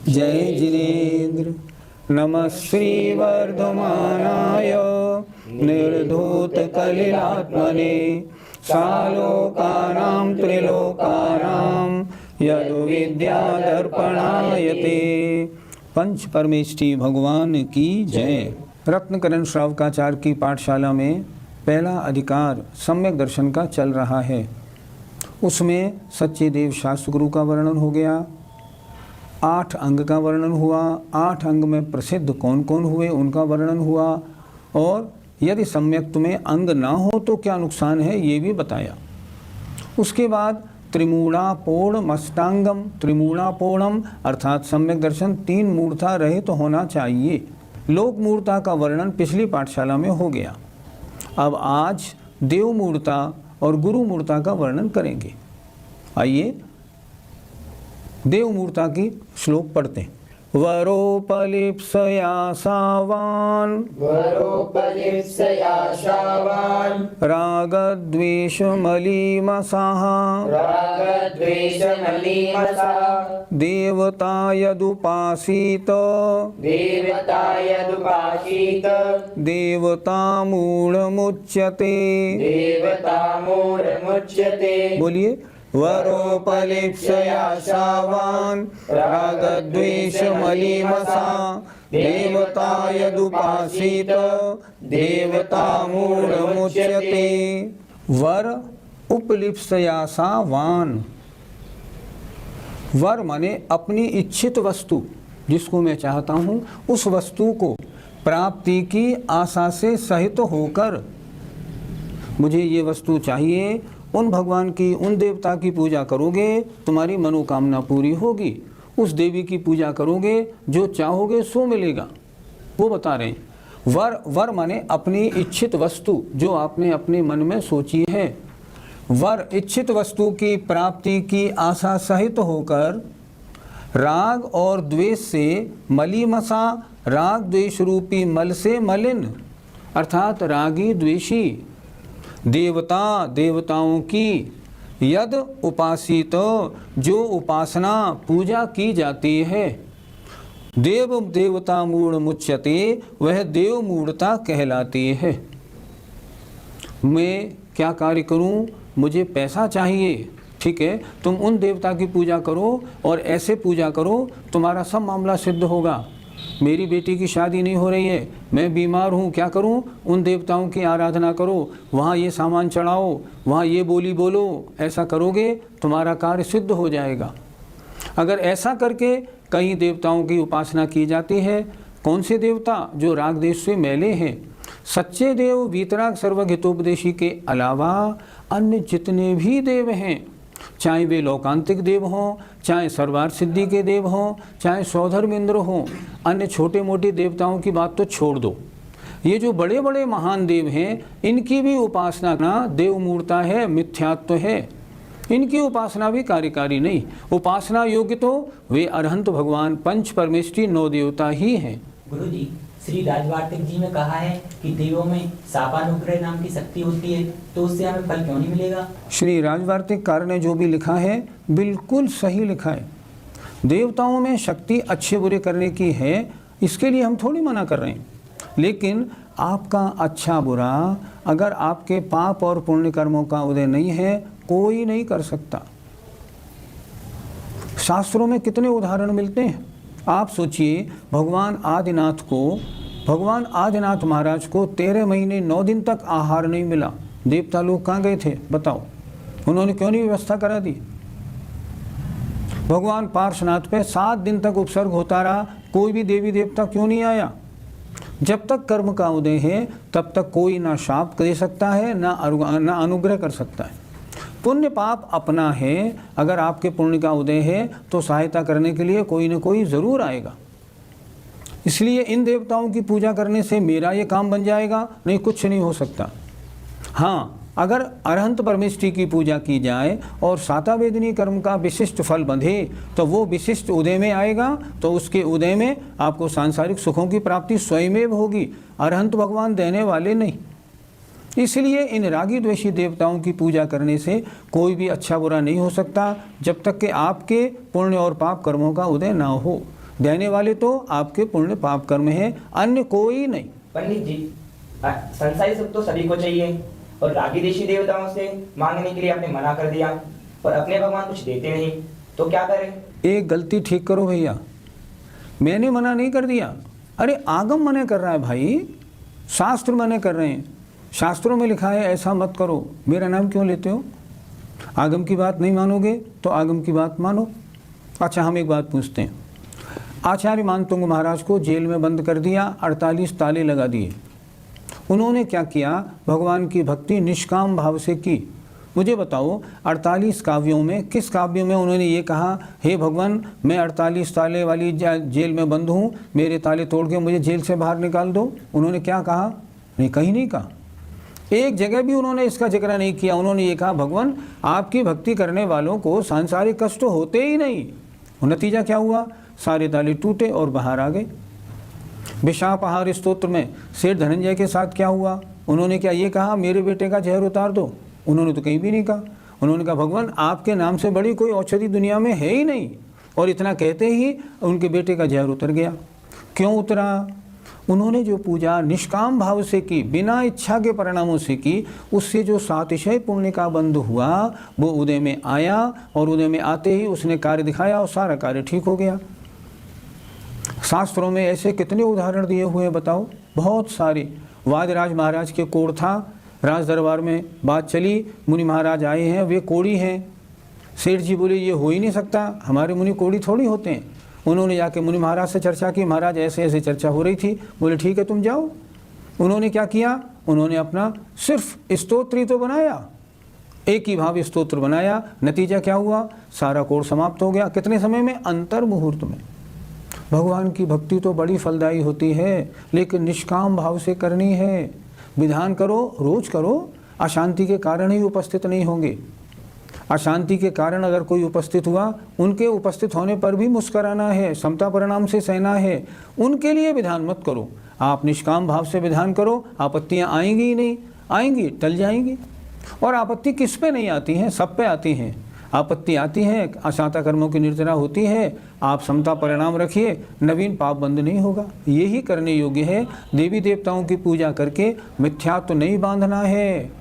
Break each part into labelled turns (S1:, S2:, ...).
S1: जय जिनेन्द्र। नमः श्री वर्धमानाय निर्धूतकलिलात्मने सालोकानां त्रिलोकानां यदुविद्यादर्पणायते। पंच परमेष्ठी भगवान की जय। रत्नकरण श्रावकाचार्य की पाठशाला में पहला अधिकार सम्यक दर्शन का चल रहा है। उसमें सच्चे देव शास्त्र गुरु का वर्णन हो गया, 8 अंग का वर्णन हुआ, 8 अंग में प्रसिद्ध कौन कौन हुए उनका वर्णन हुआ, और यदि सम्यक तुम्हें अंग ना हो तो क्या नुकसान है ये भी बताया। उसके बाद त्रिमूढ़ापूर्ण अष्टांगम, त्रिमूढ़ापूर्णम अर्थात सम्यक दर्शन 3 मूर्ता रहित तो होना चाहिए। लोक मूर्ता का वर्णन पिछली पाठशाला में हो गया। अब आज देव मूर्ता और गुरु मूर्ता का वर्णन करेंगे। आइए देव मूर्ता की श्लोक पढ़ते हैं। वरोपलिप्सया सावान् रागद्वेषमलीमसः देवता यदुपासीत देवतामूढमुच्यते। बोलिए। वरोपलिप्सया सावान् रागद्वेषमलीमसा देवता यदुपासीत देवतामूढमुच्यते। वर उपलिप्सया सावान्, वर माने अपनी इच्छित वस्तु, जिसको मैं चाहता हूँ उस वस्तु को प्राप्ति की आशा से सहित होकर, मुझे ये वस्तु चाहिए, उन भगवान की उन देवता की पूजा करोगे तुम्हारी मनोकामना पूरी होगी। उस देवी की पूजा करोगे जो चाहोगे सो मिलेगा, वो बता रहे हैं। वर माने अपनी इच्छित वस्तु जो आपने अपने मन में सोची है। वर इच्छित वस्तु की प्राप्ति की आशा सहित होकर राग और द्वेष से मलीमसा, राग द्वेष रूपी मल से मलिन अर्थात रागी द्वेषी देवता, देवताओं की यद उपासित जो उपासना पूजा की जाती है, देव देवता मूढ़ मुच्यते वह देव मूढ़ता कहलाती है। मैं क्या कार्य करूं, मुझे पैसा चाहिए, ठीक है, तुम उन देवता की पूजा करो और ऐसे पूजा करो तुम्हारा सब मामला सिद्ध होगा। मेरी बेटी की शादी नहीं हो रही है, मैं बीमार हूँ, क्या करूँ, उन देवताओं की आराधना करो, वहाँ ये सामान चढ़ाओ, वहाँ ये बोली बोलो, ऐसा करोगे तुम्हारा कार्य सिद्ध हो जाएगा। अगर ऐसा करके कई देवताओं की उपासना की जाती है, कौन से देवता, जो राग देश से मैले हैं। सच्चे देव वीतराग सर्वहितोपदेशी के अलावा अन्य जितने भी देव हैं, चाहे वे लोकांतिक देव हों, चाहे सर्वार्थ सिद्धि के देव हों, चाहे सौधर्म इंद्र हों, अन्य छोटे मोटे देवताओं की बात तो छोड़ दो। ये जो बड़े बड़े महान देव हैं इनकी भी उपासना ना देव मूर्ता है, मिथ्यात्व है। इनकी उपासना भी कार्यकारी नहीं, उपासना योग्य तो वे अरहंत भगवान पंच परमेष्ठी 9 देवता ही हैं।
S2: गुरुजी, श्री राजवार्तिक जी में कहा है कि देवों में शापानुग्रह नाम की शक्ति होती है, तो उससे हमें फल क्यों नहीं मिलेगा? श्री
S1: राजवार्तिक कार ने जो भी लिखा है बिल्कुल सही लिखा है। देवताओं में शक्ति अच्छे बुरे करने की है, इसके लिए हम थोड़ी मना कर रहे हैं, लेकिन आपका अच्छा बुरा अगर आपके पाप और पुण्य कर्मों का उदय नहीं है कोई नहीं कर सकता। शास्त्रों में कितने उदाहरण मिलते हैं। आप सोचिए, भगवान आदिनाथ महाराज को 13 महीने 9 दिन तक आहार नहीं मिला। देवता लोग कहाँ गए थे बताओ, उन्होंने क्यों नहीं व्यवस्था करा दी। भगवान पार्श्वनाथ पे 7 दिन तक उपसर्ग होता रहा, कोई भी देवी देवता क्यों नहीं आया। जब तक कर्म का उदय है तब तक कोई ना शाप दे सकता है ना अनुग्रह कर सकता है। पुण्य पाप अपना है, अगर आपके पुण्य का उदय है तो सहायता करने के लिए कोई न कोई ज़रूर आएगा। इसलिए इन देवताओं की पूजा करने से मेरा ये काम बन जाएगा, नहीं, कुछ नहीं हो सकता। हाँ, अगर अरहंत परमेष्ठी की पूजा की जाए और सातावेदनी कर्म का विशिष्ट फल बंधे तो वो विशिष्ट उदय में आएगा, तो उसके उदय में आपको सांसारिक सुखों की प्राप्ति स्वयमेव होगी, अरहंत भगवान देने वाले नहीं। इसलिए इन रागी द्वेषी देवताओं की पूजा करने से कोई भी अच्छा बुरा नहीं हो सकता जब तक कि आपके पुण्य और पाप कर्मों का उदय ना हो। देने वाले तो आपके पुण्य पाप कर्म हैं, अन्य कोई नहीं।
S3: पंडित जी, संसारी सुख तो सभी को चाहिए और रागी देशी देवताओं से मांगने के लिए आपने मना कर दिया और अपने भगवान कुछ देते नहीं, तो क्या करें?
S1: एक गलती ठीक करो भैया, मैंने मना नहीं कर दिया। अरे आगम मना कर रहा है भाई, शास्त्र मना कर रहे हैं। शास्त्रों में लिखा है ऐसा मत करो, मेरा नाम क्यों लेते हो? आगम की बात नहीं मानोगे तो आगम की बात मानो। अच्छा, हम एक बात पूछते हैं। आचार्य मानतुंग महाराज को जेल में बंद कर दिया, 48 ताले लगा दिए। उन्होंने क्या किया? भगवान की भक्ति निष्काम भाव से की। मुझे बताओ, 48 काव्यों में किस काव्य में उन्होंने ये कहा, हे भगवान मैं 48 ताले वाली जेल में बंद हूँ, मेरे ताले तोड़ के मुझे जेल से बाहर निकाल दो? उन्होंने क्या कहा? नहीं, कहीं नहीं कहा। एक जगह भी उन्होंने इसका जिक्र नहीं किया। उन्होंने ये कहा, भगवान आपकी भक्ति करने वालों को सांसारिक कष्ट होते ही नहीं। नतीजा क्या हुआ? सारे ताले टूटे और बाहर आ गए। विशापहार स्तोत्र में सेठ धनंजय के साथ क्या हुआ? उन्होंने क्या ये कहा, मेरे बेटे का जहर उतार दो? उन्होंने तो कहीं भी नहीं कहा। उन्होंने कहा, भगवान आपके नाम से बड़ी कोई औषधि दुनिया में है ही नहीं। और इतना कहते ही उनके बेटे का जहर उतर गया। क्यों उतरा? उन्होंने जो पूजा निष्काम भाव से की, बिना इच्छा के परिणामों से की, उससे जो सातिशय पुण्य का बंध हुआ वो उदय में आया, और उदय में आते ही उसने कार्य दिखाया और सारा कार्य ठीक हो गया। शास्त्रों में ऐसे कितने उदाहरण दिए हुए हैं बताओ? बहुत सारे। वादिराज महाराज के कोढ़ था, राज दरबार में बात चली, मुनि महाराज आए हैं, वे कोढ़ी हैं। सेठ जी बोले ये हो ही नहीं सकता, हमारे मुनि कोढ़ी थोड़ी होते हैं। उन्होंने जाके मुनि महाराज से चर्चा की, महाराज ऐसे ऐसे चर्चा हो रही थी। बोले ठीक है तुम जाओ। उन्होंने क्या किया? उन्होंने अपना सिर्फ स्तोत्र ही तो बनाया, एक ही भाव स्तोत्र बनाया। नतीजा क्या हुआ? सारा कोढ़ समाप्त हो गया। कितने समय में? अंतर मुहूर्त में। भगवान की भक्ति तो बड़ी फलदायी होती है, लेकिन निष्काम भाव से करनी है। विधान करो, रोज करो, अशांति के कारण ही उपस्थित नहीं होंगे। अशांति के कारण अगर कोई उपस्थित हुआ, उनके उपस्थित होने पर भी मुस्कराना है, समता परिणाम से सहना है। उनके लिए विधान मत करो, आप निष्काम भाव से विधान करो। आपत्तियां आएंगी ही नहीं, आएंगी टल जाएंगी। और आपत्ति किस पे नहीं आती हैं? सब पे आती हैं। आपत्ति आती है, अशांता कर्मों की निर्जना होती है, आप समता परिणाम रखिए, नवीन पाप बंद नहीं होगा। यही करने योग्य है। देवी देवताओं की पूजा करके मिथ्या तो नहीं बांधना है,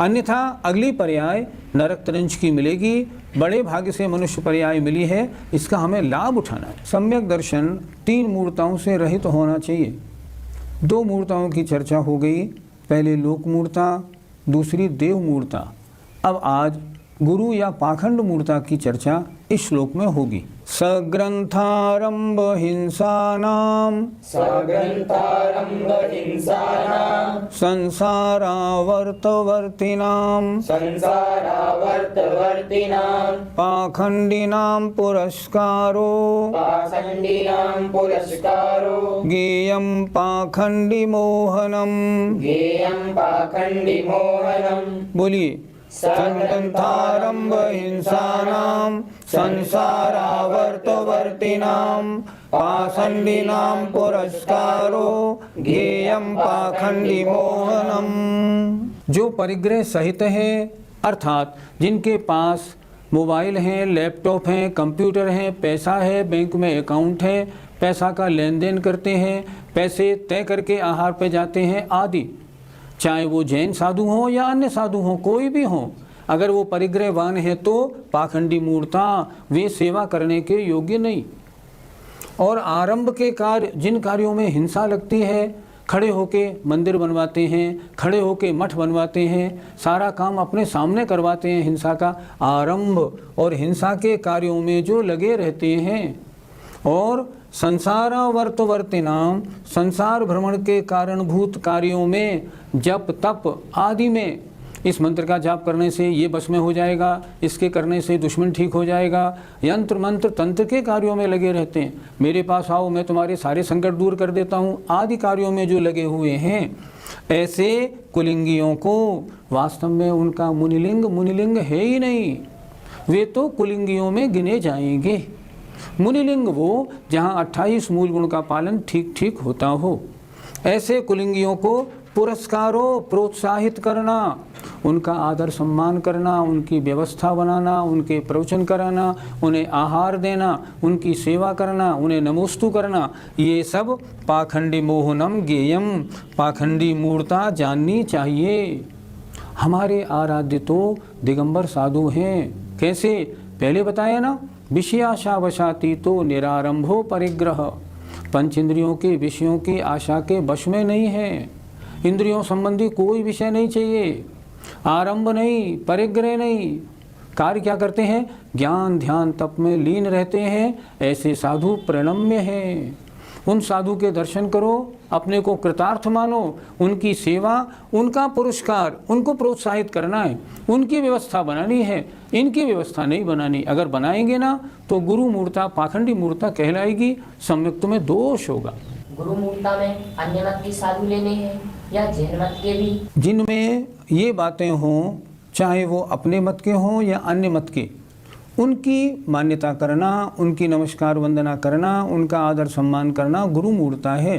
S1: अन्यथा अगली पर्याय नरक तरंज की मिलेगी। बड़े भाग्य से मनुष्य पर्याय मिली है, इसका हमें लाभ उठाना है। सम्यक दर्शन 3 मूर्ताओं से रहित होना चाहिए। 2 मूर्ताओं की चर्चा हो गई, पहले लोक मूर्ता, दूसरी देव मूर्ता। अब आज गुरु या पाखंड मूर्ता की चर्चा इस श्लोक में होगी। सग्रंथारंभ हिंसानाम संसारावर्तवर्तिनाम पाखंडिनां पुरस्कारो गेयं पाखंडी मोहनम। बोलिए, सग्रंथारंभ हिंसानां संसारावर्तवर्तिनां पाखंडिनां पुरस्कारो गेयं पाखंडी मोहनम। जो परिग्रह सहित है, अर्थात जिनके पास मोबाइल हैं, लैपटॉप हैं, कंप्यूटर हैं, पैसा है, बैंक में अकाउंट है, पैसा का लेन देन करते हैं, पैसे तय करके आहार पे जाते हैं आदि, चाहे वो जैन साधु हों या अन्य साधु हों, कोई भी हों, अगर वो परिग्रहवान है तो पाखंडी मूर्ता, वे सेवा करने के योग्य नहीं। और आरंभ के कार्य, जिन कार्यों में हिंसा लगती है, खड़े होके मंदिर बनवाते हैं, खड़े होके मठ बनवाते हैं, सारा काम अपने सामने करवाते हैं, हिंसा का आरंभ। और हिंसा के कार्यों में जो लगे रहते हैं, और संसारावर्तवर्तिनाम, संसार भ्रमण के कारणभूत कार्यों में, जप तप आदि में, इस मंत्र का जाप करने से ये बस में हो जाएगा, इसके करने से दुश्मन ठीक हो जाएगा, यंत्र मंत्र तंत्र के कार्यों में लगे रहते हैं, मेरे पास आओ मैं तुम्हारे सारे संकट दूर कर देता हूँ आदि कार्यों में जो लगे हुए हैं, ऐसे कुलिंगियों को वास्तव में उनका मुनिलिंग है ही नहीं। वे तो कुलिंगियों में गिने जाएंगे। मुनिलिंग वो जहाँ 28 मूल गुण का पालन ठीक ठीक होता हो। ऐसे कुलिंगियों को पुरस्कारो प्रोत्साहित करना, उनका आदर सम्मान करना, उनकी व्यवस्था बनाना, उनके प्रवचन कराना, उन्हें आहार देना, उनकी सेवा करना, उन्हें नमोस्तु करना, ये सब पाखंडी मोहनम ज्ञेयम, पाखंडी मूर्ता जाननी चाहिए। हमारे आराध्य तो दिगंबर साधु हैं। कैसे? पहले बताया ना, विषयाशा वशाती तो निरारंभो परिग्रह, पंच इंद्रियों के विषयों की आशा के वश में नहीं है। इंद्रियों संबंधी कोई विषय नहीं चाहिए, आरंभ नहीं, परिग्रह नहीं। कार्य क्या करते हैं? ज्ञान ध्यान तप में लीन रहते हैं। ऐसे साधु प्रणम्य हैं। उन साधु के दर्शन करो, अपने को कृतार्थ मानो, उनकी सेवा, उनका पुरस्कार, उनको प्रोत्साहित करना है, उनकी व्यवस्था बनानी है, इनकी व्यवस्था नहीं बनानी। अगर बनाएंगे ना तो गुरु मूर्ता पाखंडी मूर्ता कहलाएगी, सम्यक्त में दोष होगा।
S4: गुरु मूर्ता में अन्य मत के साधु लेने हैं या जैन मत के भी?
S1: जिनमें ये बातें हों, चाहे वो अपने मत के हों या अन्य मत के, उनकी मान्यता करना, उनकी नमस्कार वंदना करना, उनका आदर सम्मान करना गुरु मूर्ता है।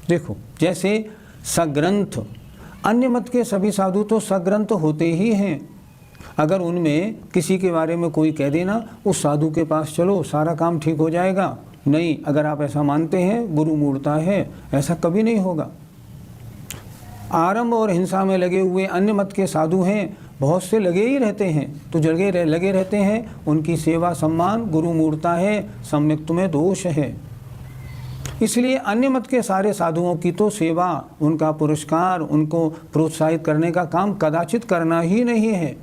S1: देखो, जैसे सग्रंथ, अन्य मत के सभी साधु तो सग्रंथ होते ही हैं। अगर उनमें किसी के बारे में कोई कह देना, उस साधु के पास चलो, सारा काम ठीक हो जाएगा। नहीं, अगर आप ऐसा मानते हैं गुरु मूर्ता है, ऐसा कभी नहीं होगा। आरंभ और हिंसा में लगे हुए अन्य मत के साधु हैं, बहुत से लगे ही रहते हैं, तो लगे रहते हैं, उनकी सेवा सम्मान गुरु मूर्ता है, सम्यक्त में दोष है। इसलिए अन्य मत के सारे साधुओं की तो सेवा, उनका पुरस्कार, उनको प्रोत्साहित करने का काम कदाचित करना ही नहीं है।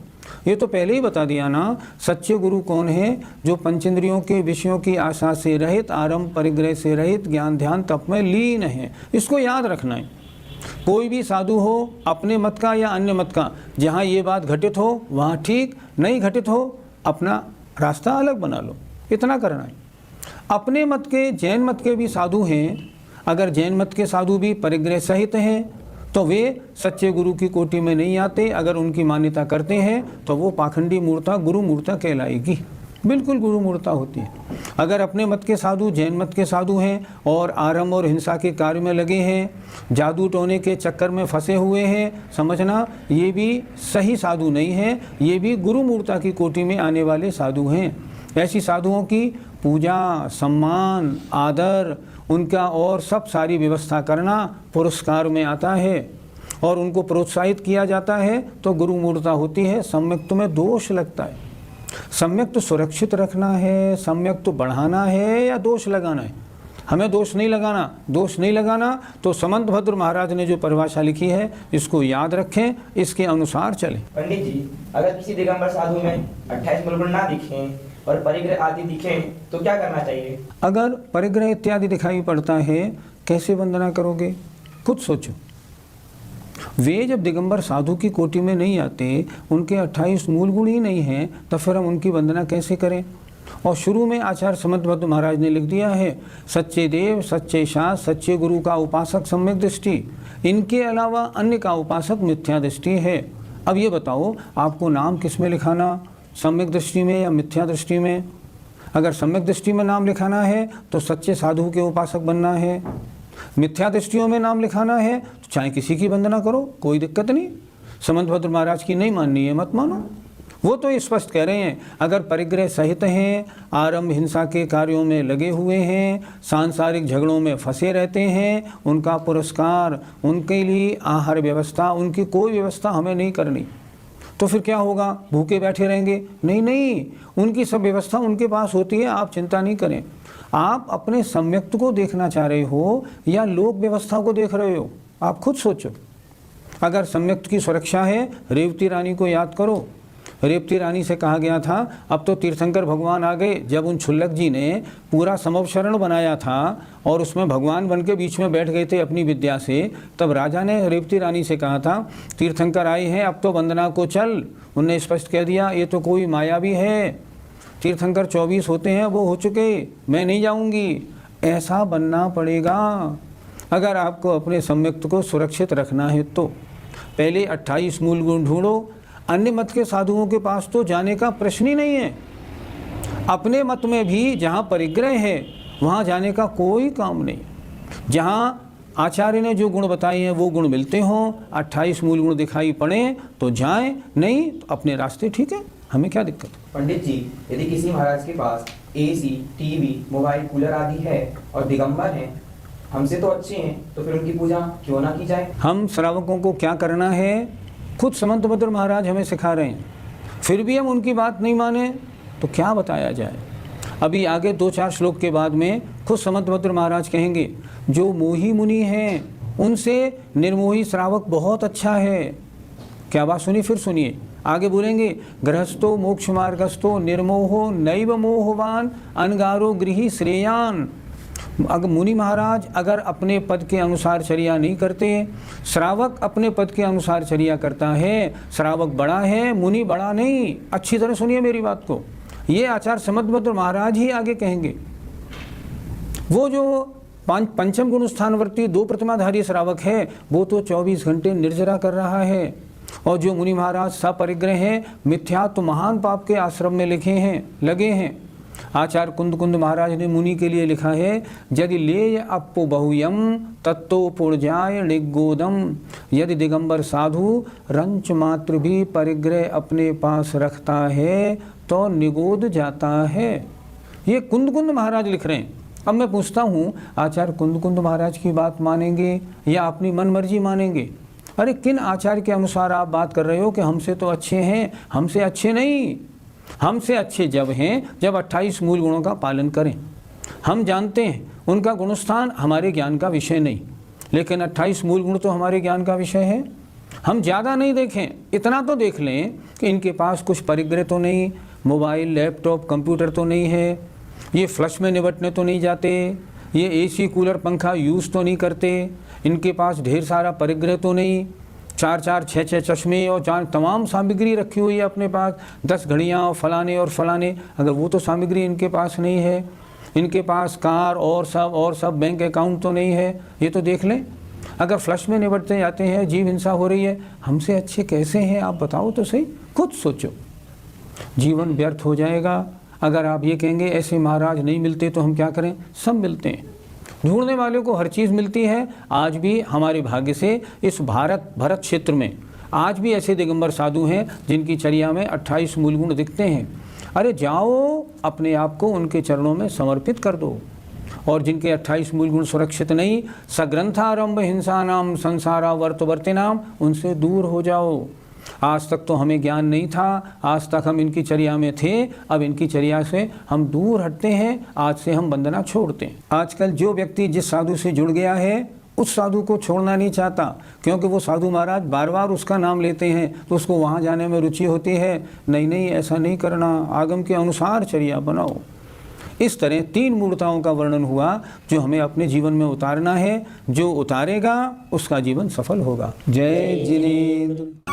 S1: ये तो पहले ही बता दिया ना। सच्चे गुरु कौन है? जो पंचेंद्रियों के विषयों की आशा से रहित, आरंभ परिग्रह से रहित, ज्ञान ध्यान तप में लीन है। इसको याद रखना है। कोई भी साधु हो, अपने मत का या अन्य मत का, जहाँ ये बात घटित हो वहाँ ठीक, नहीं घटित हो अपना रास्ता अलग बना लो, इतना करना है। अपने मत के, जैन मत के भी साधु हैं। अगर जैन मत के साधु भी परिग्रह सहित हैं तो वे सच्चे गुरु की कोटि में नहीं आते। अगर उनकी मान्यता करते हैं तो वो पाखंडी मूर्ता गुरु मूर्ता कहलाएगी, बिल्कुल गुरु मूर्ता होती है। अगर अपने मत के साधु, जैन मत के साधु हैं और आरंभ और हिंसा के कार्य में लगे हैं, जादू टोने के चक्कर में फंसे हुए हैं, समझना ये भी सही साधु नहीं है, ये भी गुरु मूर्ता की कोटि में आने वाले साधु हैं। ऐसी साधुओं की पूजा, सम्मान, आदर, उनका और सब सारी व्यवस्था करना पुरस्कार में आता है और उनको प्रोत्साहित किया जाता है तो गुरु मूर्ता होती है। सम्यक्त में दोष लगता है। सम्यक्त सुरक्षित रखना है, सम्यक्त बढ़ाना है या दोष लगाना है? हमें दोष नहीं लगाना। दोष नहीं लगाना तो समंत भद्र महाराज ने जो परिभाषा लिखी है इसको याद रखें, इसके अनुसार चलें।
S3: पंडित जी, अगर किसी दिगंबर साधु में 28 मूलगुण ना दिखें और परिग्रह आदि दिखें तो क्या करना चाहिए? अगर
S1: परिग्रह इत्यादि दिखाई पड़ता है, कैसे वंदना करोगे? खुद सोचो। वे जब दिगंबर साधु की कोटि में नहीं आते, उनके 28 मूल गुण ही नहीं हैं, तो फिर हम उनकी वंदना कैसे करें? और शुरू में आचार्य समंत भद्र महाराज ने लिख दिया है, सच्चे देव, सच्चे शास्त्र, सच्चे गुरु का उपासक सम्यक दृष्टि, इनके अलावा अन्य का उपासक मिथ्या दृष्टि है। अब ये बताओ, आपको नाम किस में लिखाना, सम्यक दृष्टि में या मिथ्या दृष्टि में? अगर सम्यक दृष्टि में नाम लिखाना है तो सच्चे साधु के उपासक बनना है। मिथ्या दृष्टियों में नाम लिखाना है तो चाहे किसी की वंदना करो, कोई दिक्कत नहीं। समंत भद्र महाराज की नहीं माननी है, मत मानो। वो तो स्पष्ट कह रहे हैं, अगर परिग्रह सहित हैं, आरंभ हिंसा के कार्यों में लगे हुए हैं, सांसारिक झगड़ों में फंसे रहते हैं, उनका पुरस्कार, उनके लिए आहार व्यवस्था, उनकी कोई व्यवस्था हमें नहीं करनी। तो फिर क्या होगा? भूखे बैठे रहेंगे? नहीं नहीं, उनकी सब व्यवस्था उनके पास होती है, आप चिंता नहीं करें। आप अपने सम्यक्त को देखना चाह रहे हो या लोक व्यवस्था को देख रहे हो? आप खुद सोचो। अगर सम्यक्त की सुरक्षा है, रेवती रानी को याद करो। रेवती रानी से कहा गया था, अब तो तीर्थंकर भगवान आ गए। जब उन छुल्लक जी ने पूरा समवशरण बनाया था और उसमें भगवान बन के बीच में बैठ गए थे अपनी विद्या से, तब राजा ने रेवती रानी से कहा था, तीर्थंकर आए हैं, अब तो वंदना को चल। उनने स्पष्ट कह दिया, ये तो कोई माया भी है, तीर्थंकर 24 होते हैं, वो हो चुके, मैं नहीं जाऊंगी। ऐसा बनना पड़ेगा अगर आपको अपने सम्यक्त को सुरक्षित रखना है तो। पहले 28 मूल गुण ढूंढो। अन्य मत के साधुओं के पास तो जाने का प्रश्न ही नहीं है। अपने मत में भी जहाँ परिग्रह है वहाँ जाने का कोई काम नहीं। जहाँ आचार्य ने जो गुण बताए हैं वो गुण मिलते हों, 28 मूल गुण दिखाई पड़े तो जाएं, नहीं तो अपने रास्ते ठीक है, हमें क्या दिक्कत।
S3: पंडित जी, यदि किसी महाराज के पास एसी, टीवी, मोबाइल, कूलर आदि है और दिगंबर हैं, हमसे तो अच्छे हैं, तो फिर उनकी पूजा क्यों ना की जाए? हम
S1: श्रावकों को क्या करना है खुद समंतभद्र महाराज हमें सिखा रहे हैं, फिर भी हम उनकी बात नहीं माने तो क्या बताया जाए। अभी आगे 2-4 श्लोक के बाद में खुद समंतभद्र महाराज कहेंगे जो मोही मुनि हैं उनसे निर्मोही श्रावक बहुत अच्छा है। क्या बात सुनी, फिर सुनिए आगे बोलेंगे, गृहस्थो मोक्ष मार्गस्थो निर्मोहो नैव मोहवान अनगारो गृही श्रेयान। अगर मुनि महाराज अगर अपने पद के अनुसार चर्या नहीं करते, श्रावक अपने पद के अनुसार चर्या करता है, श्रावक बड़ा है मुनि बड़ा नहीं। अच्छी तरह सुनिए मेरी बात को, ये आचार्य समंतभद्र महाराज ही आगे कहेंगे। वो जो पंचम गुण स्थानवर्ती 2 प्रतिमाधारी श्रावक है वो तो 24 घंटे निर्जरा कर रहा है, और जो मुनि महाराज सपरिग्रह हैं, मिथ्या तो महान पाप के आश्रम में लगे हैं। आचार्य कुंद महाराज ने मुनि के लिए लिखा है, यदि लेय अपो बहुयम तत्तो पुर्जाय निगोदम, यदि दिगंबर साधु रंच मात्र भी परिग्रह अपने पास रखता है तो निगोद जाता है। ये कुंद महाराज लिख रहे हैं। अब मैं पूछता हूँ, आचार्य कुंद महाराज की बात मानेंगे या अपनी मन मर्जी मानेंगे? अरे किन आचार्य के अनुसार आप बात कर रहे हो कि हमसे तो अच्छे हैं? हमसे अच्छे नहीं, हमसे अच्छे जब हैं जब 28 मूल गुणों का पालन करें। हम जानते हैं उनका गुणस्थान हमारे ज्ञान का विषय नहीं, लेकिन 28 मूल गुण तो हमारे ज्ञान का विषय है। हम ज़्यादा नहीं देखें, इतना तो देख लें कि इनके पास कुछ परिग्रह तो नहीं, मोबाइल, लैपटॉप, कंप्यूटर तो नहीं है, ये फ्लश में निबटने तो नहीं जाते, ये एसी, कूलर, पंखा यूज़ तो नहीं करते, इनके पास ढेर सारा परिग्रह तो नहीं, 4-4, 6-6 चश्मे और तमाम सामग्री रखी हुई है अपने पास, 10 घड़ियाँ और फलाने। अगर वो तो सामग्री इनके पास नहीं है, इनके पास कार और सब बैंक अकाउंट तो नहीं है, ये तो देख लें। अगर फ्लश में निबटते जाते हैं, जीव हिंसा हो रही है, हमसे अच्छे कैसे हैं आप बताओ तो सही, खुद सोचो। जीवन व्यर्थ हो जाएगा अगर आप ये कहेंगे ऐसे महाराज नहीं मिलते तो हम क्या करें। सब मिलते हैं, ढूंढने वाले को हर चीज़ मिलती है। आज भी हमारे भाग्य से इस भरत क्षेत्र में आज भी ऐसे दिगंबर साधु हैं जिनकी चर्या में 28 मूल गुण दिखते हैं। अरे जाओ अपने आप को उनके चरणों में समर्पित कर दो, और जिनके 28 मूल गुण सुरक्षित नहीं, सग्रंथारंभ हिंसा नाम संसारा वर्तवर्ते नाम, उनसे दूर हो जाओ। आज तक तो हमें ज्ञान नहीं था, आज तक हम इनकी चर्या में थे, अब इनकी चर्या से हम दूर हटते हैं, आज से हम वंदना छोड़ते हैं। आजकल जो व्यक्ति जिस साधु से जुड़ गया है उस साधु को छोड़ना नहीं चाहता, क्योंकि वो साधु महाराज बार बार उसका नाम लेते हैं तो उसको वहाँ जाने में रुचि होती है। नहीं, ऐसा नहीं करना, आगम के अनुसार चर्या बनाओ। इस तरह 3 मूर्ताओं का वर्णन हुआ जो हमें अपने जीवन में उतारना है। जो उतारेगा उसका जीवन सफल होगा। जय जिनेंद्र।